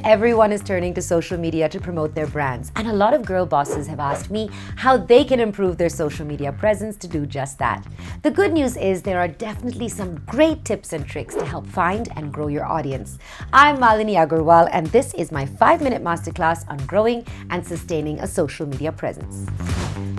everyone is turning to social media to promote their brands, and a lot of girl bosses have asked me how they can improve their social media presence to do just that. The good news is there are definitely some great tips and tricks to help find and grow your audience. I'm Malini Agarwal, and this is my 5-minute masterclass on growing and sustaining a social media presence.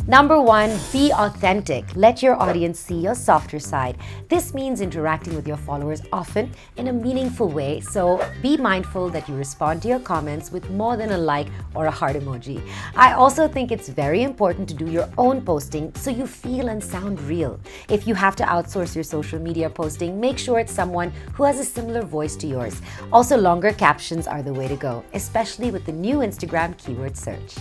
Number 1, be authentic. Let your audience see your softer side. This means interacting with your followers often in a meaningful way, so be mindful that you respond to your comments with more than a like or a heart emoji. I also think it's very important to do your own posting so you feel and sound real. If you have to outsource your social media posting, make sure it's someone who has a similar voice to yours. Also, longer captions are the way to go, especially with the new Instagram keyword search.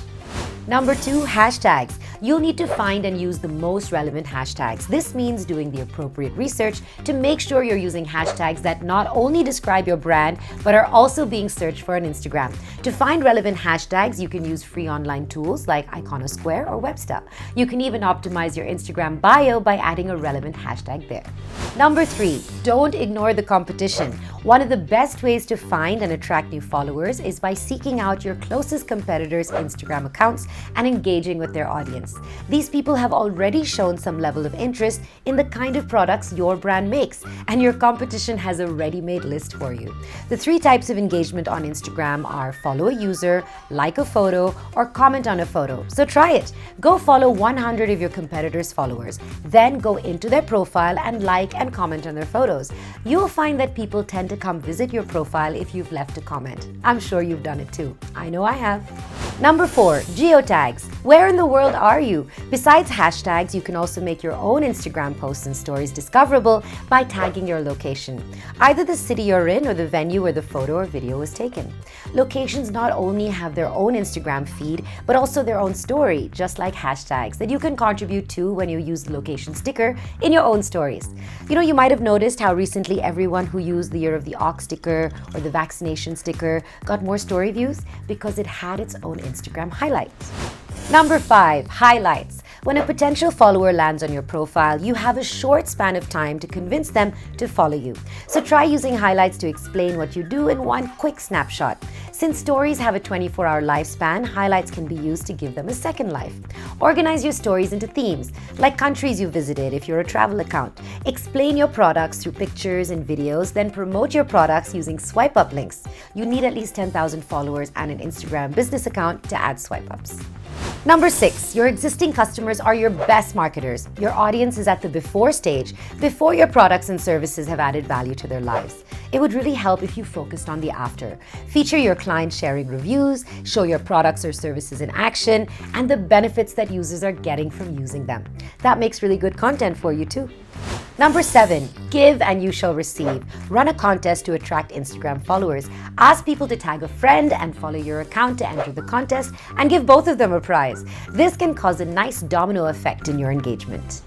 Number 2, hashtags. You'll need to find and use the most relevant hashtags. This means doing the appropriate research to make sure you're using hashtags that not only describe your brand, but are also being searched for on Instagram. To find relevant hashtags, you can use free online tools like Iconosquare or Webster. You can even optimize your Instagram bio by adding a relevant hashtag there. Number 3, don't ignore the competition. One of the best ways to find and attract new followers is by seeking out your closest competitors' Instagram accounts and engaging with their audience. These people have already shown some level of interest in the kind of products your brand makes, and your competition has a ready-made list for you. The 3 types of engagement on Instagram are follow a user, like a photo, or comment on a photo. So try it. Go follow 100 of your competitors' followers. Then go into their profile and like and comment on their photos. You'll find that people tend to come visit your profile if you've left a comment. I'm sure you've done it too. I know I have. Number 4, geotags. Where in the world are you? Besides hashtags, you can also make your own Instagram posts and stories discoverable by tagging your location, either the city you're in or the venue where the photo or video was taken. Locations not only have their own Instagram feed, but also their own story, just like hashtags that you can contribute to when you use the location sticker in your own stories. You might have noticed how recently everyone who used the Year of the Ox sticker or the vaccination sticker got more story views because it had its own Instagram highlights. Number 5, highlights. When a potential follower lands on your profile, you have a short span of time to convince them to follow you. So try using highlights to explain what you do in one quick snapshot. Since stories have a 24-hour lifespan, highlights can be used to give them a second life. Organize your stories into themes, like countries you visited if you're a travel account. Explain your products through pictures and videos, then promote your products using swipe-up links. You need at least 10,000 followers and an Instagram business account to add swipe-ups. Number 6, your existing customers are your best marketers. Your audience is at the before stage, before your products and services have added value to their lives. It would really help if you focused on the after. Feature your clients sharing reviews, show your products or services in action, and the benefits that users are getting from using them. That makes really good content for you too. Number 7, give and you shall receive. Run a contest to attract Instagram followers. Ask people to tag a friend and follow your account to enter the contest and give both of them a prize. This can cause a nice domino effect in your engagement.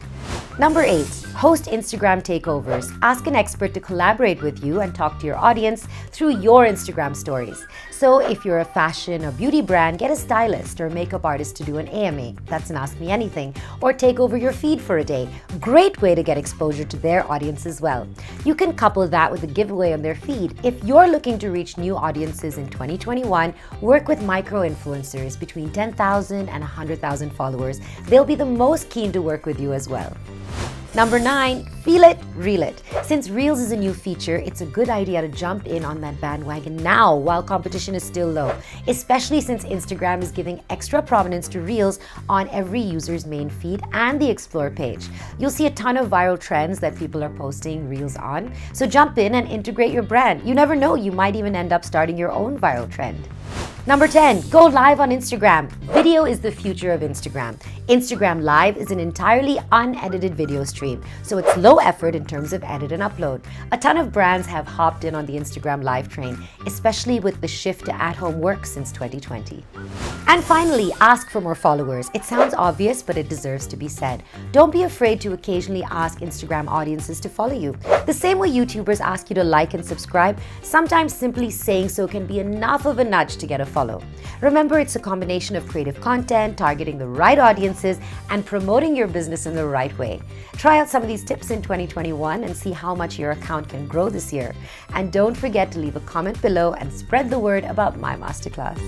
Number 8, host Instagram takeovers. Ask an expert to collaborate with you and talk to your audience through your Instagram stories. So if you're a fashion or beauty brand, get a stylist or makeup artist to do an AMA. That's an Ask Me Anything. Or take over your feed for a day. Great way to get exposure to their audience as well. You can couple that with a giveaway on their feed. If you're looking to reach new audiences in 2021, work with micro-influencers between 10,000 and 100,000 followers. They'll be the most keen to work with you as well. Number 9, feel it, reel it. Since Reels is a new feature, it's a good idea to jump in on that bandwagon now while competition is still low, especially since Instagram is giving extra prominence to Reels on every user's main feed and the Explore page. You'll see a ton of viral trends that people are posting Reels on, so jump in and integrate your brand. You never know, you might even end up starting your own viral trend. Number 10, go live on Instagram. Video is the future of Instagram. Instagram Live is an entirely unedited video stream, so it's low effort in terms of edit and upload. A ton of brands have hopped in on the Instagram Live train, especially with the shift to at-home work since 2020. And finally, ask for more followers. It sounds obvious, but it deserves to be said. Don't be afraid to occasionally ask Instagram audiences to follow you. The same way YouTubers ask you to like and subscribe, sometimes simply saying so can be enough of a nudge to get a follow. Remember, it's a combination of creative content, targeting the right audiences, and promoting your business in the right way. Try out some of these tips in 2021 and see how much your account can grow this year. And don't forget to leave a comment below and spread the word about my masterclass.